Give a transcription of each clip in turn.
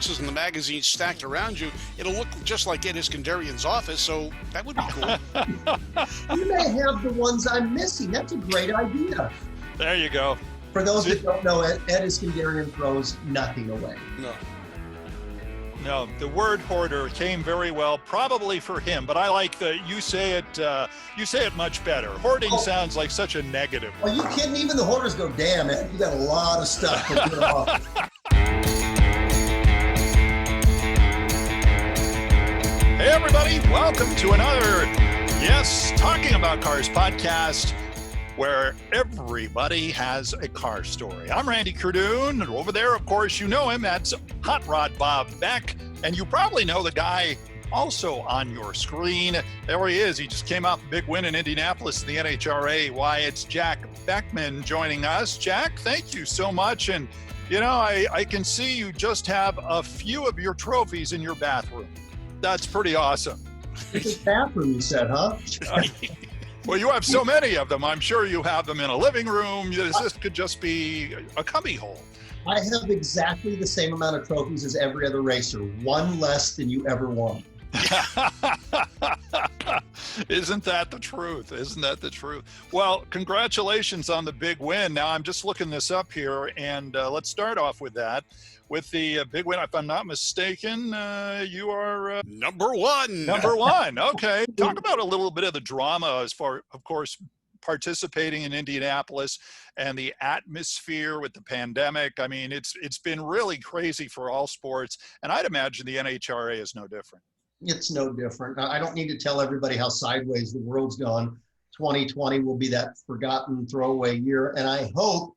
boxes and the magazines stacked around you, it'll look just like Ed Iskandarian's office, so that would be cool. You may have the ones I'm missing. That's a great idea. There you go. For those that don't know, Ed Iskandarian throws nothing away. No, the word hoarder came very well, probably for him, but I like you say it much better. Hoarding sounds like such a negative. Are you kidding? Even the hoarders go, damn it, you got a lot of stuff to get off. Hey everybody, welcome to another Talking About Cars podcast, where everybody has a car story. I'm Randy Cardoon, and over there, of course, you know him, that's Hot Rod Bob Beck, and you probably know the guy also on your screen. There he is. He just came out, big win in Indianapolis in the NHRA. Why, it's Jack Beckman joining us. Jack, thank you so much. And, you know, I can see you just have a few of your trophies in your bathroom. That's pretty awesome. It's a bathroom, you said, huh? Well, you have so many of them. I'm sure you have them in a living room. This could just be a cubby hole. I have exactly the same amount of trophies as every other racer, one less than you ever won. Isn't that the truth? Isn't that the truth? Well, congratulations on the big win. Now, I'm just looking this up here, and let's start off with that. With the big win, if I'm not mistaken, you are... Number one. Number one, okay. Talk about a little bit of the drama as far, of course, participating in Indianapolis and the atmosphere with the pandemic. I mean, it's been really crazy for all sports, and I'd imagine the NHRA is no different. It's no different. I don't need to tell everybody how sideways the world's gone. 2020 will be that forgotten throwaway year, and I hope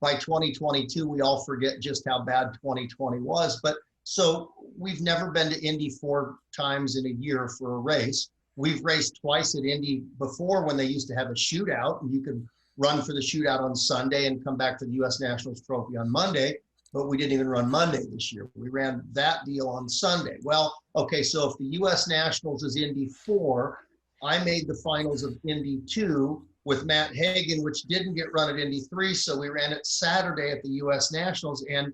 by 2022 we all forget just how bad 2020 was. But so we've never been to Indy 4 times in a year for a race. We've raced twice at Indy before when they used to have a shootout, and you could run for the shootout on Sunday and come back for the U.S. Nationals Trophy on Monday, but we didn't even run Monday this year. We ran that deal on Sunday. Well, okay, so if the U.S. Nationals is Indy 4, I made the finals of Indy 2 with Matt Hagan, which didn't get run at Indy 3, so we ran it Saturday at the U.S. Nationals, and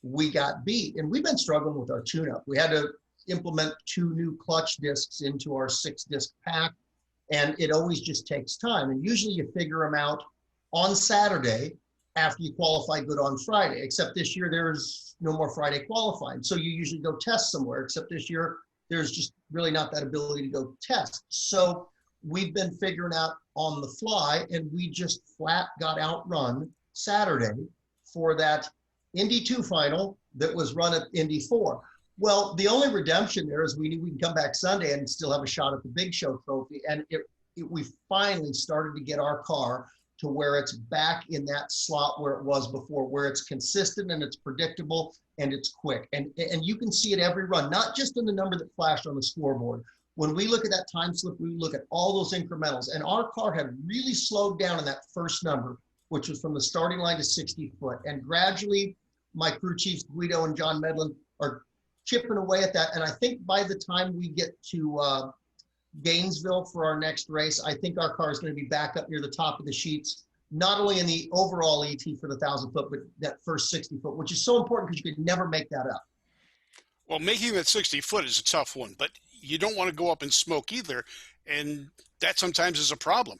we got beat. And we've been struggling with our tune-up. We had to implement 2 new clutch discs into our 6-disc pack, and it always just takes time. And usually you figure them out on Saturday after you qualify good on Friday, except this year there's no more Friday qualifying. So you usually go test somewhere, except this year there's just really not that ability to go test. So we've been figuring out on the fly, and we just flat got outrun Saturday for that Indy 2 final that was run at Indy 4. Well, the only redemption there is we knew we can come back Sunday and still have a shot at the Big Show trophy. And we finally started to get our car to where it's back in that slot where it was before, where it's consistent and it's predictable and it's quick. And you can see it every run, not just in the number that flashed on the scoreboard. When we look at that time slip, we look at all those incrementals, and our car had really slowed down in that first number, which was from the starting line to 60 foot. And gradually, my crew chiefs, Guido and John Medlin, are chipping away at that. And I think by the time we get to Gainesville for our next race, I think our car is going to be back up near the top of the sheets, not only in the overall ET for the 1,000 foot, but that first 60 foot, which is so important because you could never make that up. Well, making that 60 foot is a tough one, but you don't want to go up in smoke either, and that sometimes is a problem.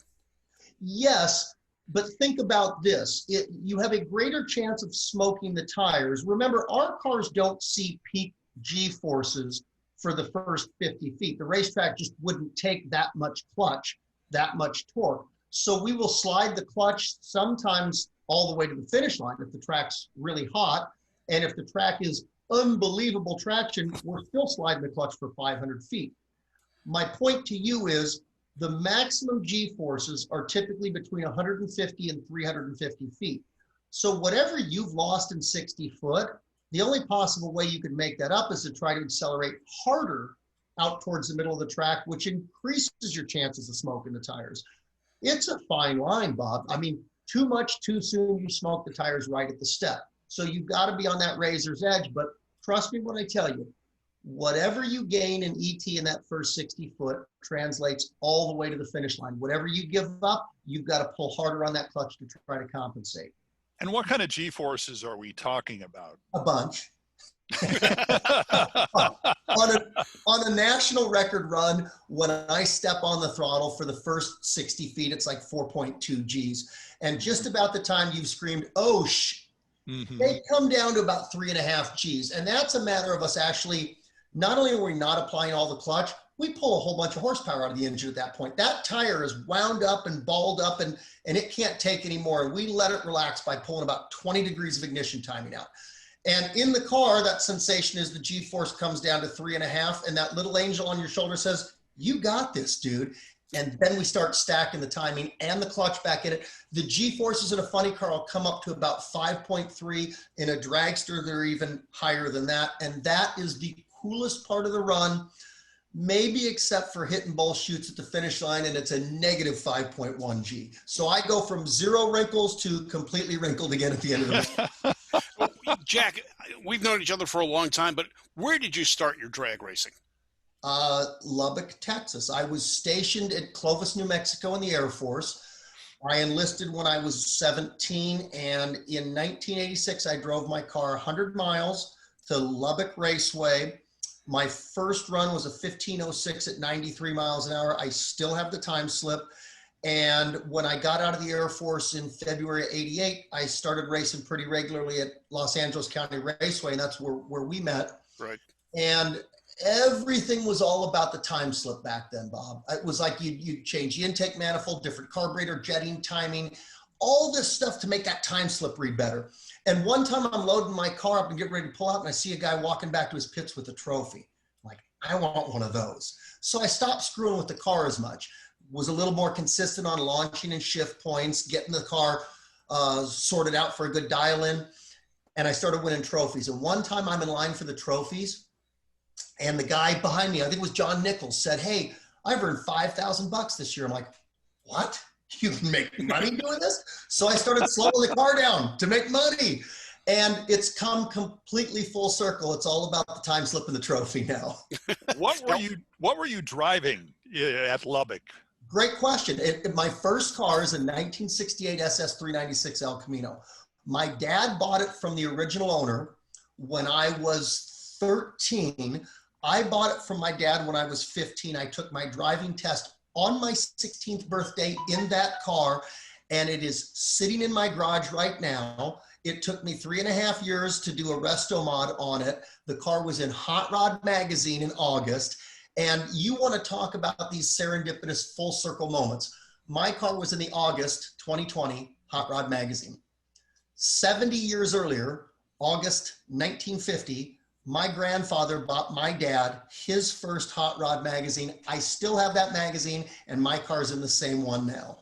Yes, but think about this. You have a greater chance of smoking the tires. Remember, our cars don't see peak G-forces for the first 50 feet. The racetrack just wouldn't take that much clutch, that much torque. So we will slide the clutch sometimes all the way to the finish line if the track's really hot. And if the track is unbelievable traction, we're still sliding the clutch for 500 feet. My point to you is the maximum G-forces are typically between 150 and 350 feet. So whatever you've lost in 60 foot, the only possible way you could make that up is to try to accelerate harder out towards the middle of the track, which increases your chances of smoking the tires. It's a fine line, Bob. I mean, too much, too soon, you smoke the tires right at the step. So you've got to be on that razor's edge, but trust me when I tell you, whatever you gain in ET in that first 60 foot translates all the way to the finish line. Whatever you give up, you've got to pull harder on that clutch to try to compensate. And what kind of G-forces are we talking about? A bunch. On a national record run, when I step on the throttle for the first 60 feet, it's like 4.2 Gs. And just about the time you've screamed, oh, they come down to about 3.5 Gs. And that's a matter of us actually, not only are we not applying all the clutch, we pull a whole bunch of horsepower out of the engine at that point. That tire is wound up and balled up and it can't take anymore. And we let it relax by pulling about 20 degrees of ignition timing out. And in the car, that sensation is the G-force comes down to 3.5, and that little angel on your shoulder says, you got this, dude. And then we start stacking the timing and the clutch back in it. The G-forces in a funny car will come up to about 5.3. In a dragster, they're even higher than that. And that is the coolest part of the run, maybe except for hitting both chutes at the finish line, and it's a negative 5.1 G. So I go from 0 wrinkles to completely wrinkled again at the end of the run. Jack, we've known each other for a long time, but where did you start your drag racing? Lubbock, Texas. I was stationed at Clovis, New Mexico in the Air Force. I enlisted when I was 17, and in 1986, I drove my car 100 miles to Lubbock Raceway. My first run was a 15:06 at 93 miles an hour. I still have the time slip. And when I got out of the Air Force in February of '88, I started racing pretty regularly at Los Angeles County Raceway, and that's where we met. Right. And everything was all about the time slip back then, Bob. It was like you'd change the intake manifold, different carburetor, jetting, timing, all this stuff to make that time slip read better. And one time I'm loading my car up and getting ready to pull out, and I see a guy walking back to his pits with a trophy. I'm like, I want one of those. So I stopped screwing with the car as much. Was a little more consistent on launching and shift points, getting the car sorted out for a good dial in. And I started winning trophies. And one time I'm in line for the trophies, and the guy behind me, I think it was John Nichols, said, hey, I've earned $5,000 this year. I'm like, what? You can make money doing this? So I started slowing the car down to make money. And it's come completely full circle. It's all about the time slip and the trophy now. What were you driving at Lubbock? Great question. My first car is a 1968 SS 396 El Camino. My dad bought it from the original owner when I was 13. I bought it from my dad when I was 15. I took my driving test on my 16th birthday in that car, and it is sitting in my garage right now. It took me 3.5 years to do a resto mod on it. The car was in Hot Rod magazine in August. And you want to talk about these serendipitous full circle moments. My car was in the August 2020 Hot Rod magazine. 70 years earlier, August 1950, my grandfather bought my dad his first Hot Rod magazine. I still have that magazine, and my car's in the same one now.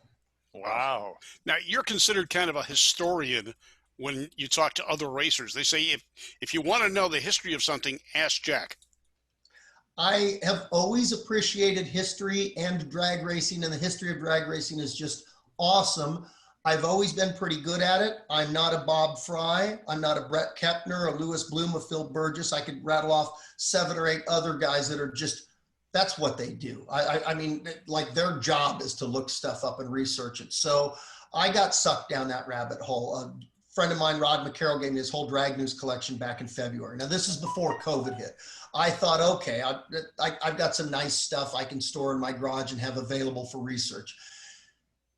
Wow. Now, you're considered kind of a historian when you talk to other racers. They say if you want to know the history of something, ask Jack. I have always appreciated history and drag racing, and the history of drag racing is just awesome. I've always been pretty good at it. I'm not a Bob Fry. I'm not a Brett Kepner, a Lewis Bloom, a Phil Burgess. I could rattle off 7 or 8 other guys that are just, that's what they do. I mean, like their job is to look stuff up and research it. So I got sucked down that rabbit hole. A friend of mine, Rod McCarroll, gave me his whole drag news collection back in February. Now, this is before COVID hit. I thought, okay, I've got some nice stuff I can store in my garage and have available for research.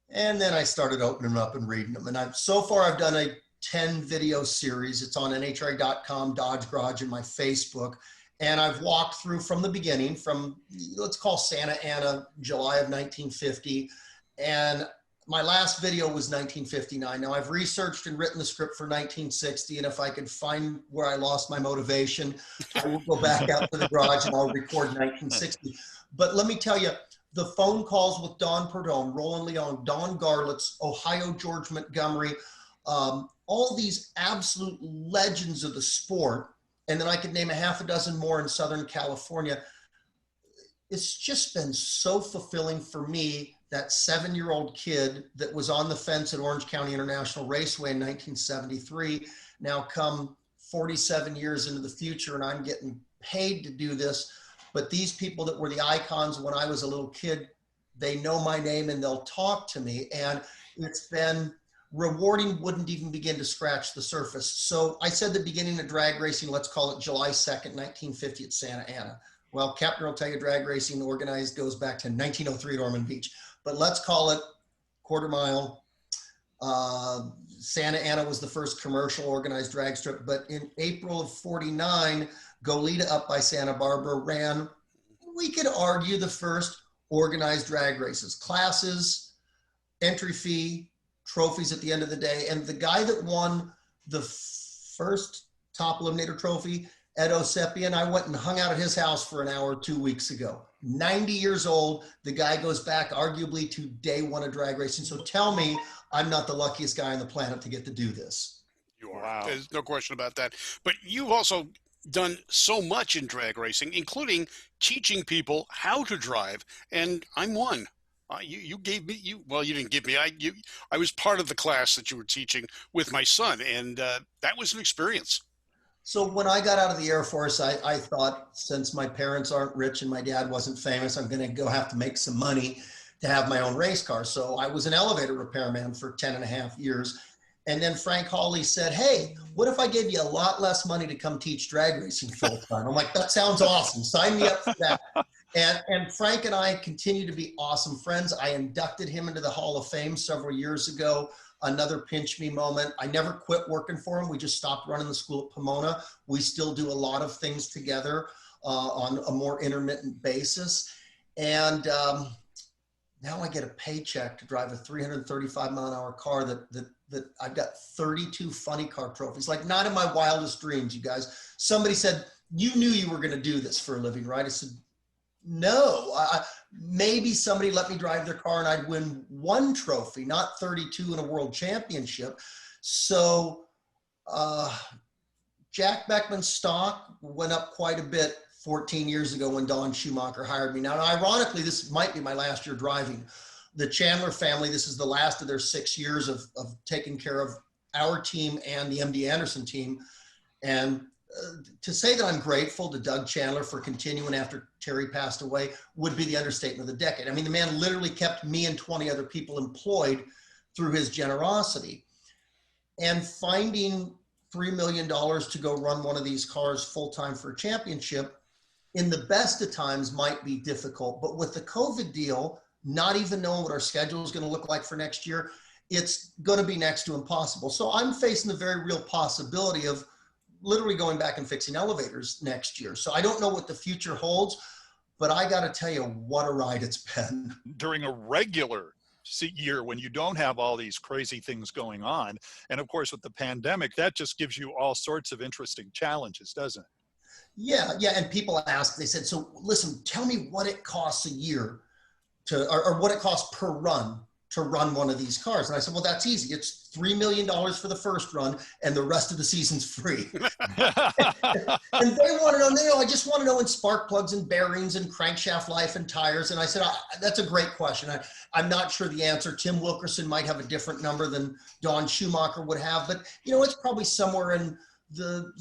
And then I started opening them up and reading them. And so far I've done a 10 video series. It's on NHRA.com, Dodge Garage, and my Facebook. And I've walked through from the beginning, from, let's call Santa Ana, July of 1950. And my last video was 1959. Now I've researched and written the script for 1960. And if I could find where I lost my motivation, I will go back out to the garage and I'll record 1960. But let me tell you, the phone calls with Don Perdome, Roland Leon, Don Garlitz, Ohio George Montgomery, all these absolute legends of the sport. And then I could name a half a dozen more in Southern California. It's just been so fulfilling for me, that 7-year-old kid that was on the fence at Orange County International Raceway in 1973, now come 47 years into the future, and I'm getting paid to do this. But these people that were the icons when I was a little kid, they know my name and they'll talk to me. And it's been rewarding wouldn't even begin to scratch the surface. So I said the beginning of drag racing, let's call it July 2nd, 1950 at Santa Ana. Well, Captain will tell you drag racing organized goes back to 1903 at Ormond Beach, but let's call it quarter mile. Santa Ana was the first commercial organized drag strip, but in April of 49, Goleta up by Santa Barbara ran, we could argue, the first organized drag races, classes, entry fee, trophies at the end of the day. And the guy that won the first top eliminator trophy, Ed Osepian, I went and hung out at his house for an hour 2 weeks ago. 90 years old. The guy goes back arguably to day one of drag racing. So tell me I'm not the luckiest guy on the planet to get to do this. You are. Wow. There's no question about that. But you've also done so much in drag racing, including teaching people how to drive. And I'm one. You gave me, you didn't give me, I was part of the class that you were teaching with my son. And that was an experience. So when I got out of the Air Force, I thought, since my parents aren't rich and my dad wasn't famous, I'm going to have to make some money to have my own race car. So I was an elevator repairman for 10 and a half years. And then Frank Hawley said, hey, what if I gave you a lot less money to come teach drag racing full time? I'm like, that sounds awesome. Sign me up for that. And Frank and I continue to be awesome friends. I inducted him into the Hall of Fame several years ago. Another pinch me moment. I never quit working for him. We just stopped running the school at Pomona. We still do a lot of things together on a more intermittent basis. And now I get a paycheck to drive a 335-mile-an-hour car that I've got 32 funny car trophies, like not in my wildest dreams, you guys. Somebody said, you knew you were going to do this for a living, right? I said, no, maybe somebody let me drive their car and I'd win one trophy, not 32 in a world championship. So Jack Beckman's stock went up quite a bit 14 years ago when Don Schumacher hired me. Now, ironically, this might be my last year driving. The Chandler family, this is the last of their 6 years of taking care of our team and the MD Anderson team. And to say that I'm grateful to Doug Chandler for continuing after Terry passed away would be the understatement of the decade. I mean, the man literally kept me and 20 other people employed through his generosity. And finding $3 million to go run one of these cars full-time for a championship in the best of times might be difficult. But with the COVID deal, not even knowing what our schedule is going to look like for next year, it's going to be next to impossible. So I'm facing the very real possibility of literally going back and fixing elevators next year. So I don't know what the future holds, but I got to tell you, what a ride it's been. During a regular year when you don't have all these crazy things going on, and of course with the pandemic, that just gives you all sorts of interesting challenges, doesn't it? Yeah. And people ask, they said, so listen, tell me what it costs a year to, or what it costs per run to run one of these cars. And I said, well, that's easy. It's $3 million for the first run and the rest of the season's free. And they want to know, I just want to know in spark plugs and bearings and crankshaft life and tires. And I said, that's a great question. I'm not sure the answer. Tim Wilkerson might have a different number than Don Schumacher would have, but it's probably somewhere in the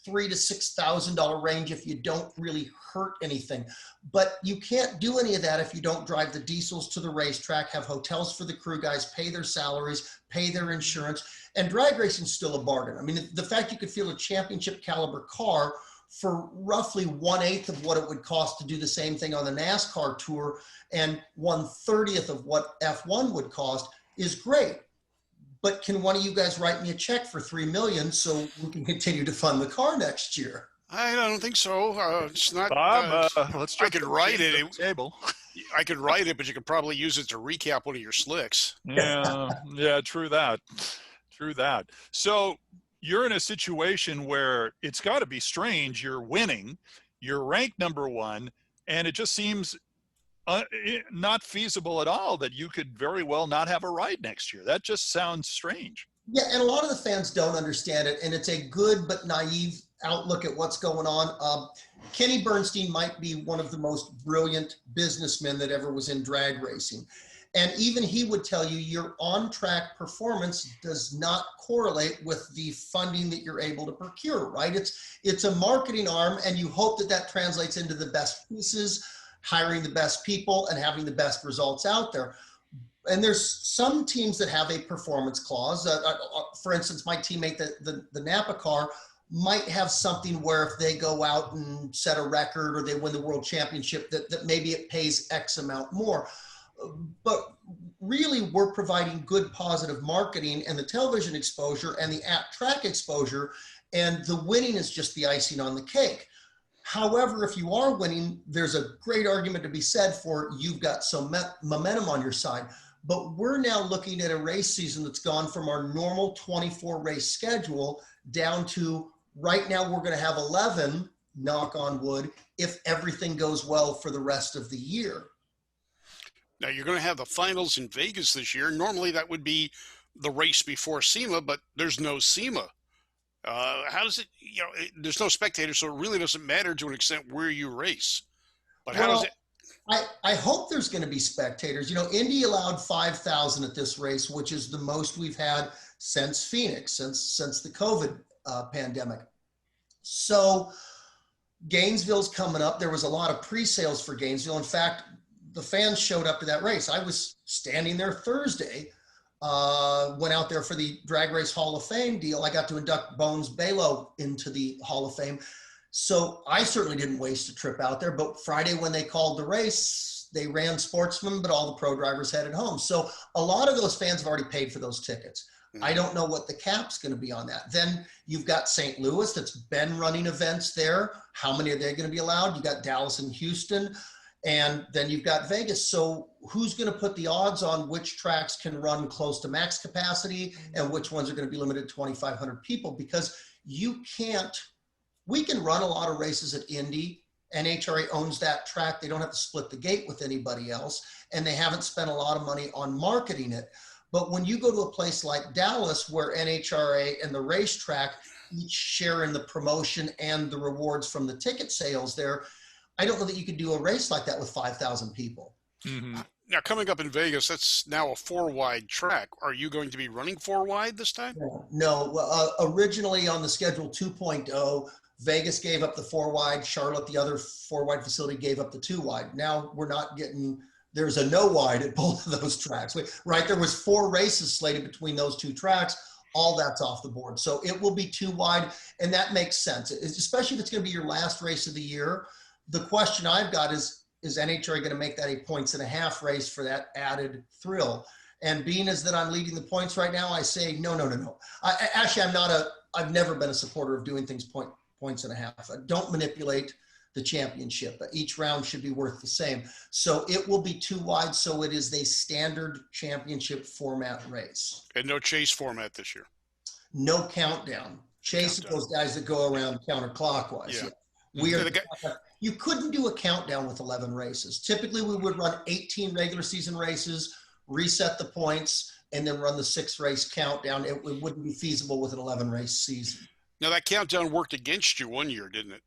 $3,000 to $6,000 range if you don't really hurt anything. But you can't do any of that if you don't drive the diesels to the racetrack, have hotels for the crew guys, pay their salaries, pay their insurance. And drag racing is still a bargain. I mean, the fact you could field a championship caliber car for roughly 1/8 of what it would cost to do the same thing on the NASCAR tour and 1/30 of what F1 would cost is great. But can one of you guys write me a check for $3 million so we can continue to fund the car next year? I don't think so. It's not. Bob, let's I could write it. Table. I could write it, but you could probably use it to recap one of your slicks. Yeah, true that. So you're in a situation where it's got to be strange. You're winning, you're ranked #1, and it just seems not feasible at all that you could very well not have a ride next year. That just sounds strange. Yeah, and a lot of the fans don't understand it, and it's a good but naive outlook at what's going on. Kenny Bernstein might be one of the most brilliant businessmen that ever was in drag racing. And even he would tell you your on-track performance does not correlate with the funding that you're able to procure, right? It's a marketing arm, and you hope that translates into the best pieces, hiring the best people, and having the best results out there. and there's some teams that have a performance clause. For instance, my teammate, the Napa car, might have something where if they go out and set a record or they win the world championship, that maybe it pays X amount more. But really, we're providing good positive marketing and the television exposure and the at-track exposure, and the winning is just the icing on the cake. However, if you are winning, there's a great argument to be said for you've got some momentum on your side. But we're now looking at a race season that's gone from our normal 24 race schedule down to right now we're going to have 11, knock on wood, if everything goes well for the rest of the year. Now, you're going to have the finals in Vegas this year. Normally, that would be the race before SEMA, but there's no SEMA. How does it, there's no spectators, so it really doesn't matter to an extent where you race. But how does it? I hope there's going to be spectators. Indy allowed 5,000 at this race, which is the most we've had since Phoenix, since the COVID pandemic. So Gainesville's coming up. There was a lot of pre-sales for Gainesville. In fact, the fans showed up to that race. I was standing there Thursday, went out there for the Drag Race Hall of Fame deal. I got to induct Bones Balo into the Hall of Fame. So I certainly didn't waste a trip out there, but Friday when they called the race, they ran Sportsman, but all the pro drivers headed home. So a lot of those fans have already paid for those tickets. Mm-hmm. I don't know what the cap's going to be on that. Then you've got St. Louis that's been running events there. How many are they going to be allowed? You got Dallas and Houston. And then you've got Vegas. So who's going to put the odds on which tracks can run close to max capacity and which ones are going to be limited to 2,500 people? Because we can run a lot of races at Indy. NHRA owns that track. They don't have to split the gate with anybody else. And they haven't spent a lot of money on marketing it. But when you go to a place like Dallas, where NHRA and the racetrack each share in the promotion and the rewards from the ticket sales there, I don't know that you could do a race like that with 5,000 people. Mm-hmm. Now, coming up in Vegas, that's now a 4-wide track. Are you going to be running 4-wide this time? No. Originally on the schedule 2.0, Vegas gave up the 4-wide. Charlotte, the other 4-wide facility, gave up the 2-wide. Now we're not getting, there's a no-wide at both of those tracks. Right, there was 4 races slated between those 2 tracks. All that's off the board. So it will be 2-wide, and that makes sense, especially if it's going to be your last race of the year. The question I've got is NHRA going to make that a 1.5 race for that added thrill? And being as that I'm leading the points right now, I say no. Actually, I've never been a supporter of doing things 1.5. Don't manipulate the championship. Each round should be worth the same. So it will be 2-wide. So it is a standard championship format race. And no chase format this year. No countdown. Chase those guys that go around counterclockwise. Yeah. You couldn't do a countdown with 11 races. Typically, we would run 18 regular season races, reset the points, and then run the 6-race countdown. It wouldn't be feasible with an 11-race season. Now, that countdown worked against you one year, didn't it?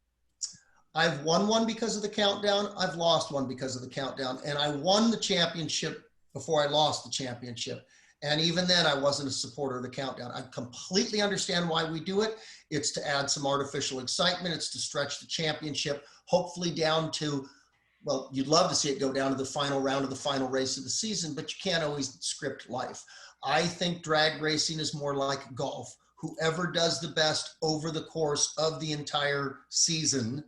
I've won one because of the countdown. I've lost one because of the countdown. And I won the championship before I lost the championship. And even then, I wasn't a supporter of the countdown. I completely understand why we do it. It's to add some artificial excitement. It's to stretch the championship, hopefully down to, well, you'd love to see it go down to the final round of the final race of the season, but you can't always script life. I think drag racing is more like golf. Whoever does the best over the course of the entire season,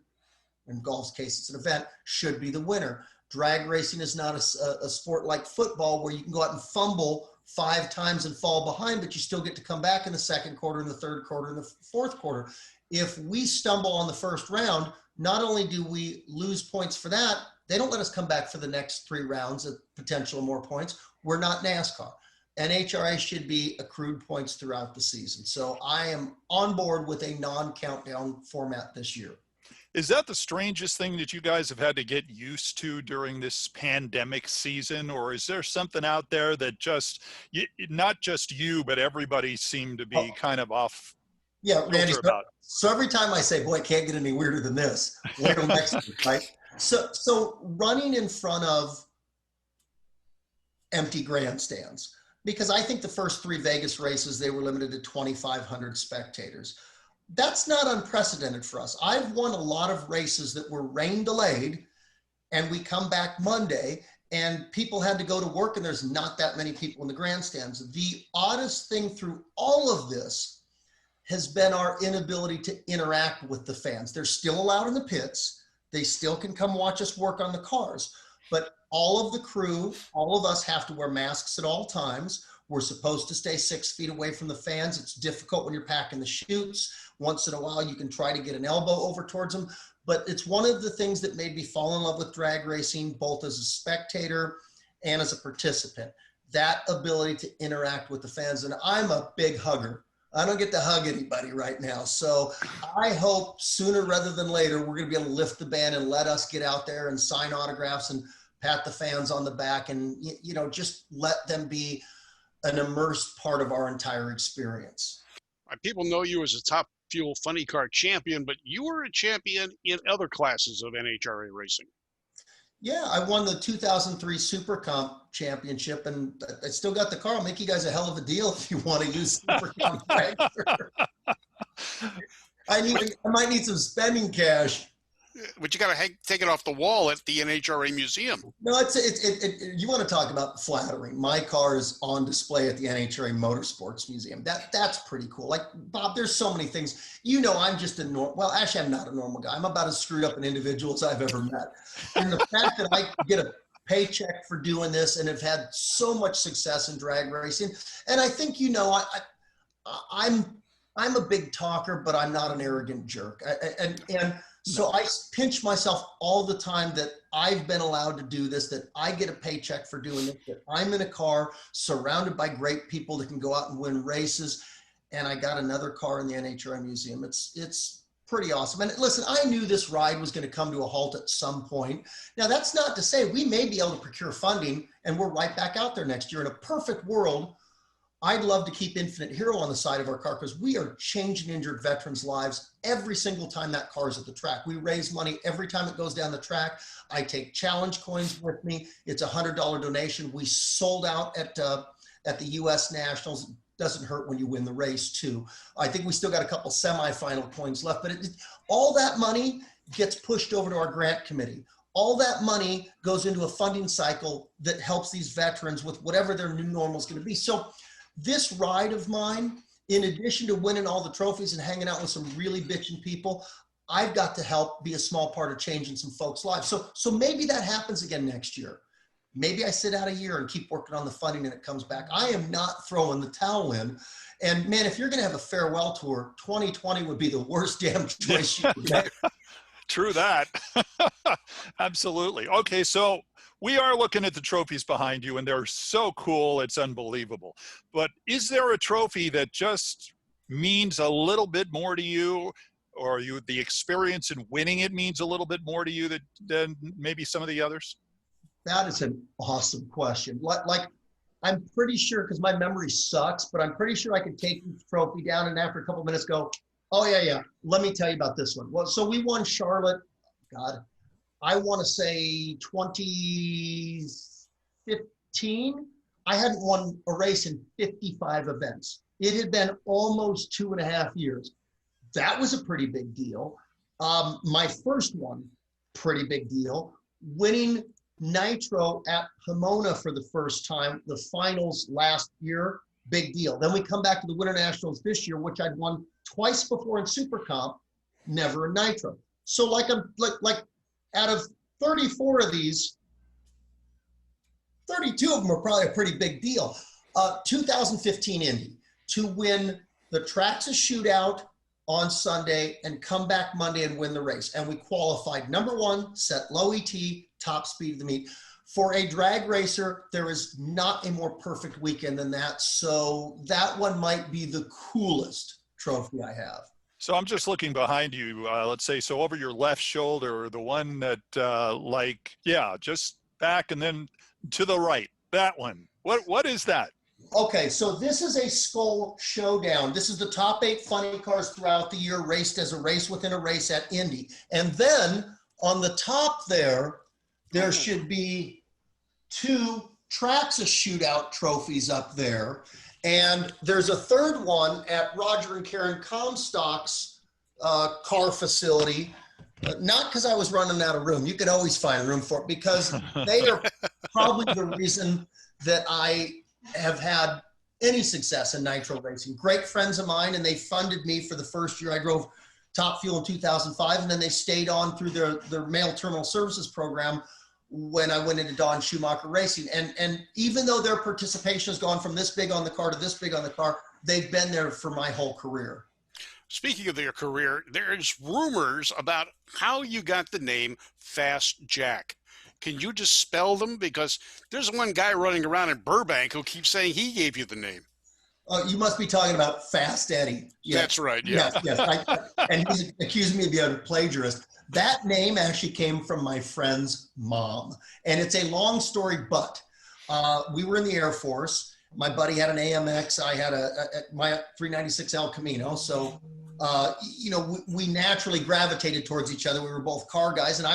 in golf's case, it's an event, should be the winner. Drag racing is not a sport like football where you can go out and fumble 5 times and fall behind, but you still get to come back in the second quarter, in the third quarter, in the fourth quarter. If we stumble on the first round, not only do we lose points for that, they don't let us come back for the next 3 rounds at potential more points. We're not NASCAR. NHRA should be accrued points throughout the season. So I am on board with a non-countdown format this year. Is that the strangest thing that you guys have had to get used to during this pandemic season? Or is there something out there that not just you, but everybody seemed to be kind of off? Yeah, Randy, so every time I say, boy, it can't get any weirder than this, wait till next week, right? So running in front of empty grandstands, because I think the first 3 Vegas races, they were limited to 2,500 spectators. That's not unprecedented for us. I've won a lot of races that were rain delayed, and we come back Monday and people had to go to work, and there's not that many people in the grandstands. The oddest thing through all of this has been our inability to interact with the fans. They're still allowed in the pits. They still can come watch us work on the cars, but all of the crew, all of us have to wear masks at all times. We're supposed to stay 6 feet away from the fans. It's difficult when you're packing the chutes. Once in a while, you can try to get an elbow over towards them, but it's one of the things that made me fall in love with drag racing, both as a spectator and as a participant. That ability to interact with the fans, and I'm a big hugger. I don't get to hug anybody right now. So I hope sooner rather than later, we're going to be able to lift the ban and let us get out there and sign autographs and pat the fans on the back and, you know, just let them be an immersed part of our entire experience. People know you as a top fuel funny car champion, but you were a champion in other classes of NHRA racing. Yeah, I won the 2003 Super Comp Championship, and I still got the car. I'll make you guys a hell of a deal if you want to use Super Comp Dragster. I might need some spending cash. But you got to take it off the wall at the NHRA museum. No, you want to talk about flattering. My car is on display at the NHRA Motorsports Museum. That's pretty cool. Like, Bob, there's so many things. You know, I'm just well, actually, I'm not a normal guy. I'm about as screwed up an individual as I've ever met. And the fact that I get a paycheck for doing this and have had so much success in drag racing. And I think, you know, I'm a big talker, but I'm not an arrogant jerk. So I pinch myself all the time that I've been allowed to do this, that I get a paycheck for doing it, that I'm in a car surrounded by great people that can go out and win races. And I got another car in the NHRA museum. It's pretty awesome. And listen, I knew this ride was going to come to a halt at some point. Now, that's not to say we may be able to procure funding and we're right back out there next year. In a perfect world, I'd love to keep Infinite Hero on the side of our car because we are changing injured veterans' lives every single time that car is at the track. We raise money every time it goes down the track. I take challenge coins with me. It's a $100 donation. We sold out at the U.S. Nationals. It doesn't hurt when you win the race, too. I think we still got a couple semifinal coins left, but all that money gets pushed over to our grant committee. All that money goes into a funding cycle that helps these veterans with whatever their new normal is going to be. So this ride of mine, in addition to winning all the trophies and hanging out with some really bitching people, I've got to help be a small part of changing some folks' lives. So maybe that happens again next year. Maybe I sit out a year and keep working on the funding and it comes back. I am not throwing the towel in. And man, if you're going to have a farewell tour, 2020 would be the worst damn choice you could get. True that. Absolutely. Okay, so we are looking at the trophies behind you, and they're so cool, it's unbelievable. But is there a trophy that just means a little bit more to you, or the experience in winning it means a little bit more to you than maybe some of the others? That is an awesome question. Like I'm pretty sure, because my memory sucks, but I'm pretty sure I could take the trophy down and after a couple minutes go, oh, yeah, let me tell you about this one. Well, so we won Charlotte, God, I want to say 2015. I hadn't won a race in 55 events. It had been almost 2.5 years. That was a pretty big deal. My first one, pretty big deal. Winning Nitro at Pomona for the first time, the finals last year, big deal. Then we come back to the Winter Nationals this year, which I'd won twice before in Super Comp, never in Nitro. So like out of 34 of these, 32 of them are probably a pretty big deal. 2015 Indy, to win the Traxxas shootout on Sunday and come back Monday and win the race. And we qualified number one, set low ET, top speed of the meet. For a drag racer, there is not a more perfect weekend than that. So that one might be the coolest trophy I have. So I'm just looking behind you, let's say, so over your left shoulder, the one that just back and then to the right, that one. What is that? Okay, so this is a skull showdown. This is the top 8 funny cars throughout the year, raced as a race within a race at Indy. And then on the top there should be 2 Traxxas shootout trophies up there. And there's a third one at Roger and Karen Comstock's car facility. Not because I was running out of room. You could always find room for it, because they are probably the reason that I have had any success in nitro racing. Great friends of mine, and they funded me for the first year. I drove Top Fuel in 2005, and then they stayed on through their mail terminal services program when I went into Don Schumacher Racing. And even though their participation has gone from this big on the car to this big on the car, they've been there for my whole career. Speaking of their career, there's rumors about how you got the name Fast Jack. Can you just spell them? Because there's one guy running around in Burbank who keeps saying he gave you the name. You must be talking about Fast Eddie. Yes. That's right, yeah. Yes. And he's accusing me of being a plagiarist. That name actually came from my friend's mom. And it's a long story, but we were in the Air Force. My buddy had an AMX. I had my 396 El Camino. So, we naturally gravitated towards each other. We were both car guys. And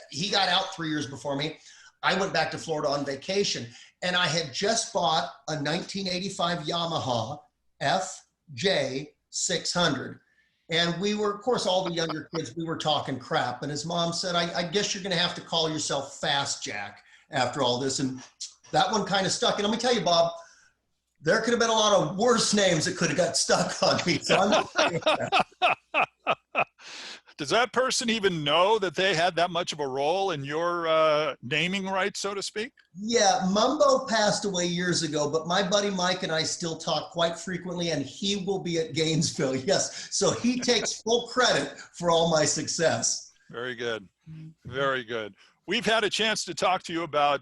he got out 3 years before me. I went back to Florida on vacation. And I had just bought a 1985 Yamaha FJ600. And we were, of course, all the younger kids, we were talking crap. And his mom said, I guess you're going to have to call yourself Fast Jack after all this. And that one kind of stuck. And let me tell you, Bob, there could have been a lot of worse names that could have got stuck on me. So I'm not saying that. Does that person even know that they had that much of a role in your naming rights, so to speak? Yeah, Mumbo passed away years ago, but my buddy Mike and I still talk quite frequently, and he will be at Gainesville. Yes, so he takes full credit for all my success. Very good. Very good. We've had a chance to talk to you about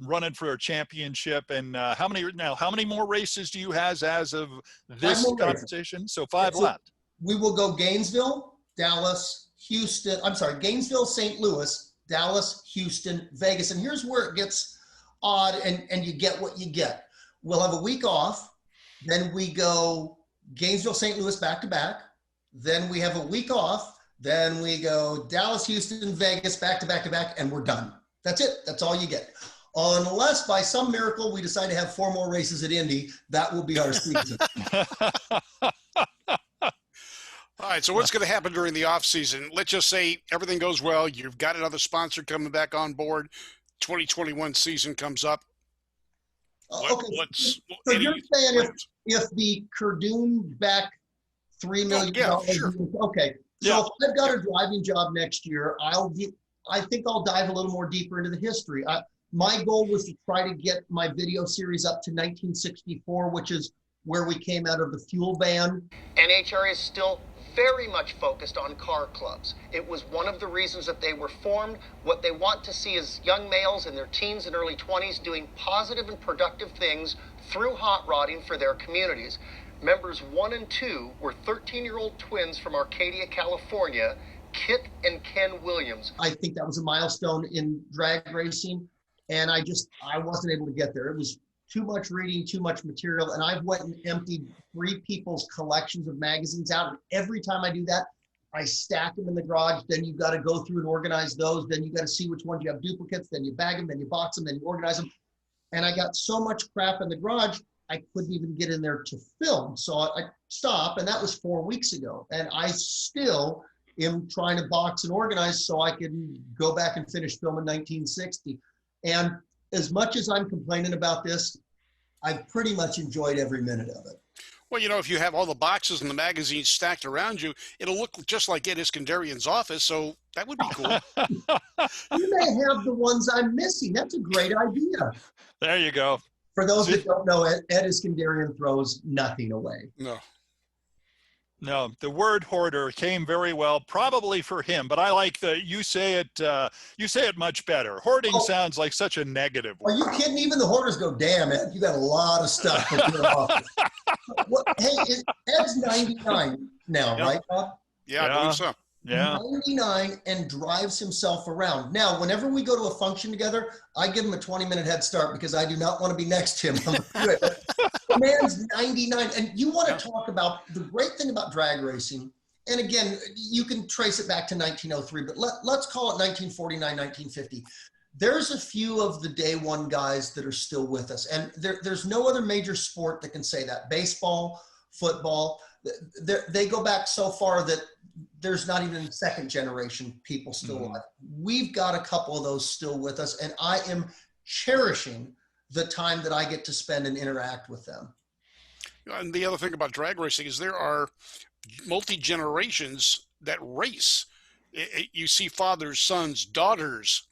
running for a championship, and how many more races do you have as of this conversation? So 5 left. We will go Gainesville, Dallas, Gainesville, St. Louis, Dallas, Houston, Vegas. And here's where it gets odd, and you get what you get. We'll have a week off. Then we go Gainesville, St. Louis back to back. Then we have a week off. Then we go Dallas, Houston, Vegas back to back to back, and we're done. That's it. That's all you get. Unless by some miracle we decide to have 4 more races at Indy, that will be our season. All right, so what's going to happen during the off season? Let's just say everything goes well. You've got another sponsor coming back on board. 2021 season comes up. Okay. So you're saying if the Cardoon back $3 million? Yeah, sure. Okay. So if I've got a driving job next year, I think I'll dive a little more deeper into the history. My goal was to try to get my video series up to 1964, which is where we came out of the fuel ban. NHRA is still very much focused on car clubs. It was one of the reasons that they were formed. What they want to see is young males in their teens and early 20s doing positive and productive things through hot rodding for their communities. Members 1 and 2 were 13-year-old twins from Arcadia, California, Kit and Ken Williams. I think that was a milestone in drag racing, and I wasn't able to get there. It was too much reading, too much material, and I've went and emptied 3 people's collections of magazines out, and every time I do that, I stack them in the garage. Then you've got to go through and organize those. Then you got to see which ones you have duplicates. Then you bag them, then you box them, then you organize them. And I got so much crap in the garage, I couldn't even get in there to film. So I stopped, and that was 4 weeks ago. And I still am trying to box and organize so I can go back and finish filming 1960. And as much as I'm complaining about this, I've pretty much enjoyed every minute of it. Well, if you have all the boxes and the magazines stacked around you, it'll look just like Ed Iskandarian's office, so that would be cool. You may have the ones I'm missing. That's a great idea. There you go. For those that don't know, Ed Iskandarian throws nothing away. No, the word hoarder came very well, probably for him, but I like you say it much better. Hoarding sounds like such a negative word. Are you kidding? Even the hoarders go, damn, Ed, you got a lot of stuff in your office. Hey, Ed's 99 now, right, Bob? Yeah, I believe so. Yeah. 99 and drives himself around. Now, whenever we go to a function together, I give him a 20-minute head start because I do not want to be next to him. The man's 99. And you want to talk about the great thing about drag racing. And again, you can trace it back to 1903, but let's call it 1949, 1950. There's a few of the day one guys that are still with us. And there's no other major sport that can say that. Baseball, football, they go back so far that there's not even second generation people still alive. We've got a couple of those still with us, and I am cherishing the time that I get to spend and interact with them. And the other thing about drag racing is there are multi-generations that race. You see fathers, sons, daughters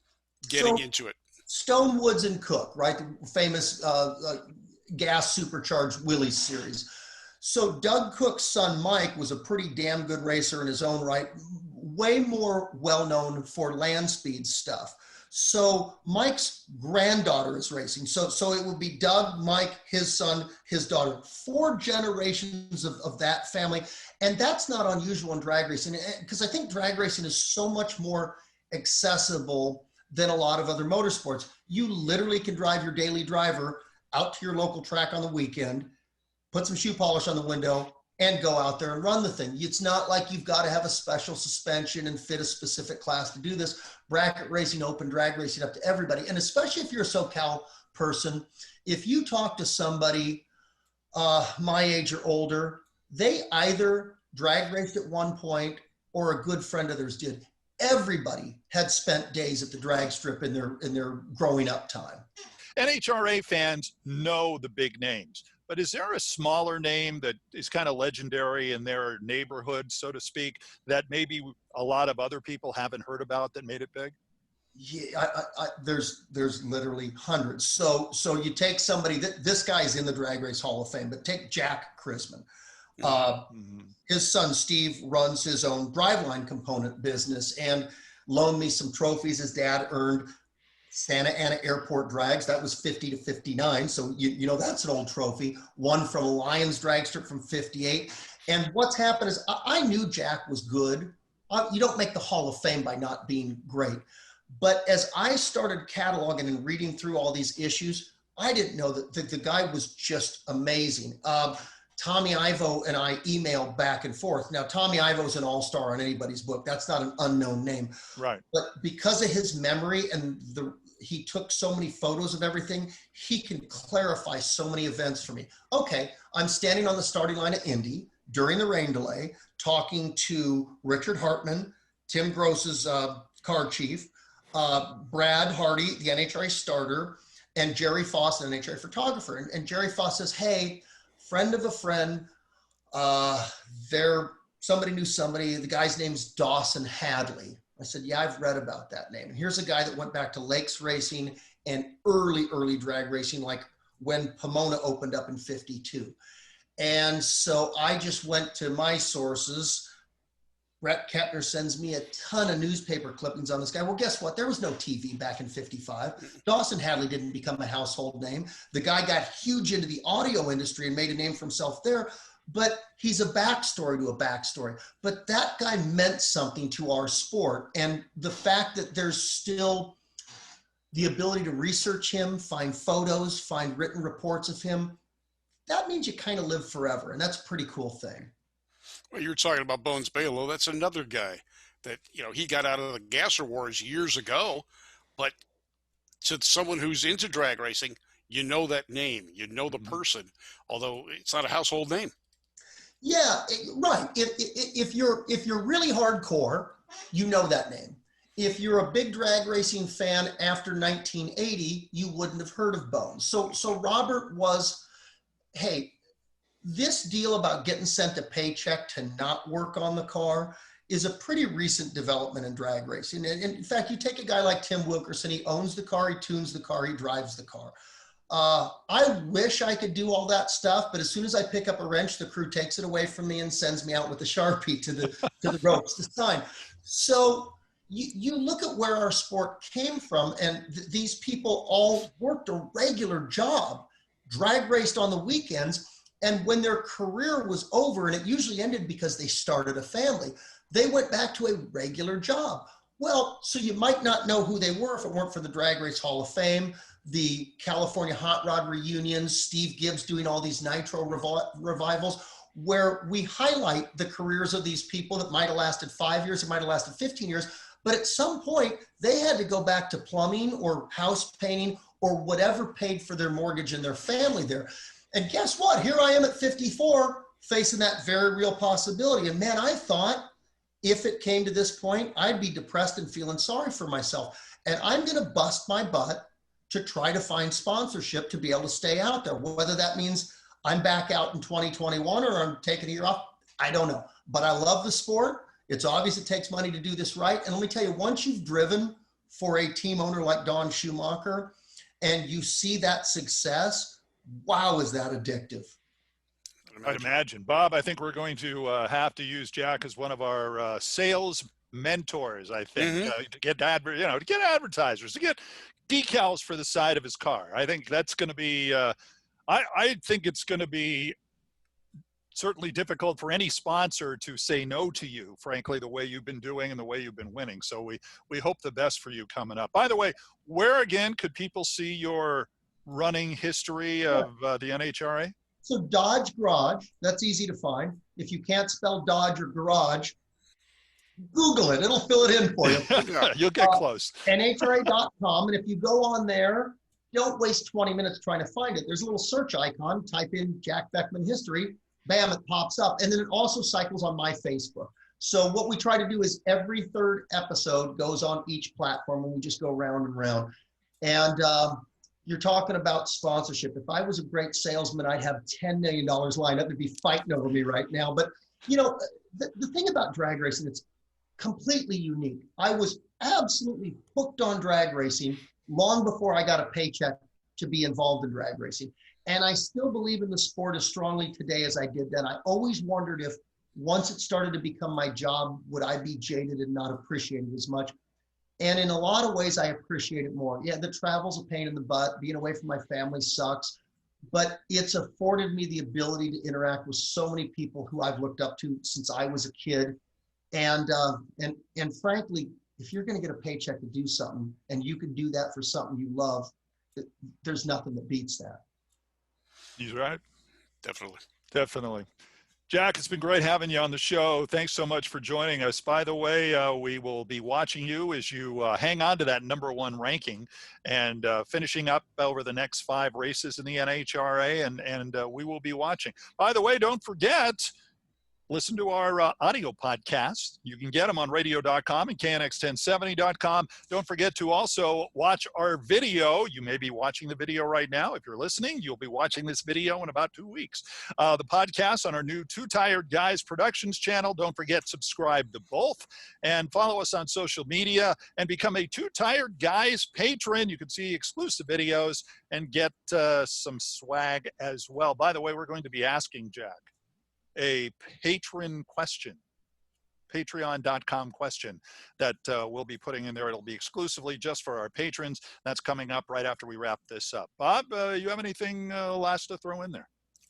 getting into it. Stone, Woods, and Cook, right? The famous gas supercharged Willys series. So Doug Cook's son, Mike, was a pretty damn good racer in his own right, way more well-known for land speed stuff. So Mike's granddaughter is racing. So it would be Doug, Mike, his son, his daughter, 4 generations of that family. And that's not unusual in drag racing, because I think drag racing is so much more accessible than a lot of other motorsports. You literally can drive your daily driver out to your local track on the weekend, put some shoe polish on the window, and go out there and run the thing. It's not like you've got to have a special suspension and fit a specific class to do this. Bracket racing, open drag racing, up to everybody. And especially if you're a SoCal person, if you talk to somebody my age or older, they either drag raced at one point or a good friend of theirs did. Everybody had spent days at the drag strip in their growing up time. NHRA fans know the big names, but is there a smaller name that is kind of legendary in their neighborhood, so to speak, that maybe a lot of other people haven't heard about that made it big? Yeah, there's literally hundreds. So you take somebody this guy's in the Drag Race Hall of Fame, but take Jack Chrisman. His son Steve runs his own driveline component business and loaned me some trophies his dad earned. Santa Ana Airport Drags, that was 50 to 59. So, you know, that's an old trophy. One from Lions Drag Strip from 58. And what's happened is I knew Jack was good. You don't make the Hall of Fame by not being great. But as I started cataloging and reading through all these issues, I didn't know that the guy was just amazing. Tommy Ivo and I emailed back and forth. Now, Tommy Ivo's an all-star on anybody's book. That's not an unknown name. Right. But because of his memory and he took so many photos of everything, he can clarify so many events for me. Okay, I'm standing on the starting line at Indy during the rain delay, talking to Richard Hartman, Tim Gross's car chief, Brad Hardy, the NHRA starter, and Jerry Foss, an NHRA photographer. And Jerry Foss says, hey, friend of a friend, somebody knew somebody, the guy's name's Dawson Hadley. I said, yeah, I've read about that name. And here's a guy that went back to Lakes Racing and early drag racing, like when Pomona opened up in 52. And so I just went to my sources. Brett Kettner sends me a ton of newspaper clippings on this guy. Well, guess what? There was no TV back in 55. Dawson Hadley didn't become a household name. The guy got huge into the audio industry and made a name for himself there, but he's a backstory to a backstory. But that guy meant something to our sport. And the fact that there's still the ability to research him, find photos, find written reports of him, that means you kind of live forever. And that's a pretty cool thing. Well, you were talking about Bones Balow. That's another guy that, you know, he got out of the Gasser Wars years ago, but to someone who's into drag racing, you know that name, you know the person, although it's not a household name. Yeah, right. If you're really hardcore, you know that name. If you're a big drag racing fan after 1980, you wouldn't have heard of Bones. So Robert was, hey, this deal about getting sent a paycheck to not work on the car is a pretty recent development in drag racing. And in fact, you take a guy like Tim Wilkerson, he owns the car, he tunes the car, he drives the car. I wish I could do all that stuff, but as soon as I pick up a wrench, the crew takes it away from me and sends me out with a Sharpie to the ropes to sign. So you look at where our sport came from, and these people all worked a regular job, drag raced on the weekends. And when their career was over, and it usually ended because they started a family, they went back to a regular job. Well, so you might not know who they were if it weren't for the Drag Race Hall of Fame, the California Hot Rod reunions, Steve Gibbs doing all these Nitro revivals, where we highlight the careers of these people that might have lasted 5 years, it might have lasted 15 years, but at some point they had to go back to plumbing or house painting or whatever paid for their mortgage and their family there. And guess what? Here I am at 54 facing that very real possibility. And man, I thought if it came to this point, I'd be depressed and feeling sorry for myself. And I'm going to bust my butt to try to find sponsorship to be able to stay out there. Whether that means I'm back out in 2021 or I'm taking a year off, I don't know. But I love the sport. It's obvious it takes money to do this right. And let me tell you, once you've driven for a team owner like Don Schumacher and you see that success, wow, is that addictive. I'd imagine. Bob, I think we're going to have to use Jack as one of our sales mentors, I think, to get advertisers, to get decals for the side of his car. I think that's going to be, I think it's going to be certainly difficult for any sponsor to say no to you, frankly, the way you've been doing and the way you've been winning. So we hope the best for you coming up. By the way, where again could people see your running history of the NHRA? So Dodge Garage, that's easy to find. If you can't spell Dodge or garage, Google it. It'll fill it in for you. You'll get close. NHRA.com. And if you go on there, don't waste 20 minutes trying to find it. There's a little search icon. Type in Jack Beckman history. Bam, it pops up. And then it also cycles on my Facebook. So what we try to do is every third episode goes on each platform and we just go round and round. And you're talking about sponsorship. If I was a great salesman, I'd have $10 million lined up to be fighting over me right now. But, you know, the thing about drag racing, it's completely unique. I was absolutely hooked on drag racing long before I got a paycheck to be involved in drag racing. And I still believe in the sport as strongly today as I did then. I always wondered if once it started to become my job, would I be jaded and not appreciate it as much? And in a lot of ways, I appreciate it more. Yeah, the travel's a pain in the butt. Being away from my family sucks. But it's afforded me the ability to interact with so many people who I've looked up to since I was a kid. And frankly, if you're going to get a paycheck to do something and you can do that for something you love, there's nothing that beats that. He's right. Definitely. Jack, it's been great having you on the show. Thanks so much for joining us. By the way, we will be watching you as you hang on to that #1 ranking and finishing up over the next 5 races in the NHRA, and we will be watching. By the way, don't forget, listen to our audio podcasts. You can get them on radio.com and knx1070.com. Don't forget to also watch our video. You may be watching the video right now. If you're listening, you'll be watching this video in about 2 weeks. The podcast on our new Two Tired Guys Productions channel. Don't forget, subscribe to both and follow us on social media and become a Two Tired Guys patron. You can see exclusive videos and get some swag as well. By the way, we're going to be asking Jack a patron question, patreon.com question that we'll be putting in there. It'll be exclusively just for our patrons. That's coming up right after we wrap this up. Bob, you have anything last to throw in there?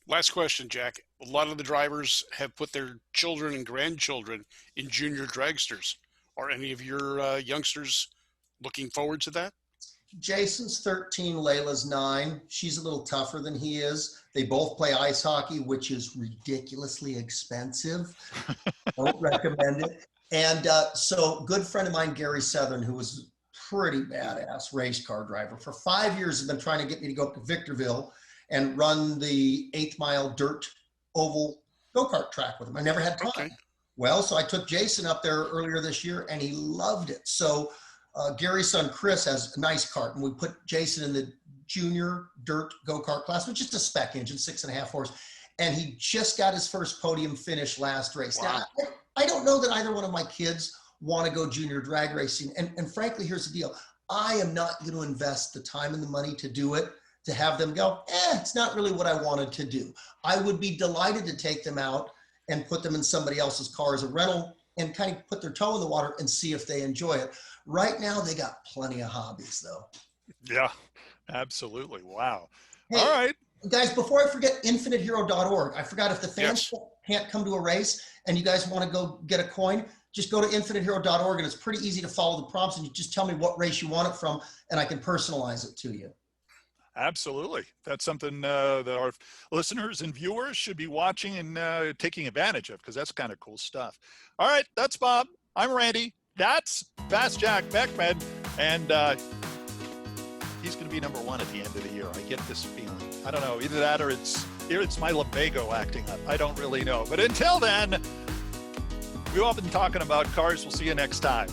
Last question, Jack. A lot of the drivers have put their children and grandchildren in junior dragsters. Are any of your youngsters looking forward to that? Jason's 13, Layla's 9. She's a little tougher than he is. They both play ice hockey, which is ridiculously expensive. Don't recommend it. And so good friend of mine, Gary Southern, who was pretty badass race car driver, for 5 years has been trying to get me to go up to Victorville and run the 8th Mile dirt oval go-kart track with him. I never had time. Okay. Well, so I took Jason up there earlier this year and he loved it. So Gary's son, Chris, has a nice kart, and we put Jason in the junior dirt go-kart class, which is just a spec engine, 6.5 horse. And he just got his first podium finish last race. Wow. Now, I don't know that either one of my kids want to go junior drag racing. And frankly, here's the deal. I am not going to invest the time and the money to do it, to have them go, it's not really what I wanted to do. I would be delighted to take them out and put them in somebody else's car as a rental and kind of put their toe in the water and see if they enjoy it. Right now, they got plenty of hobbies, though. Yeah, absolutely. Wow. Hey, all right. Guys, before I forget, infinitehero.org. I forgot, if the fans can't come to a race and you guys want to go get a coin, just go to infinitehero.org, and it's pretty easy to follow the prompts, and you just tell me what race you want it from, and I can personalize it to you. Absolutely. That's something that our listeners and viewers should be watching and taking advantage of, because that's kind of cool stuff. All right. That's Bob. I'm Randy. That's Fast Jack Beckman. And he's going to be #1 at the end of the year. I get this feeling. I don't know. Either that or it's my lumbago acting up. I don't really know. But until then, We've all been talking about cars. We'll see you next time.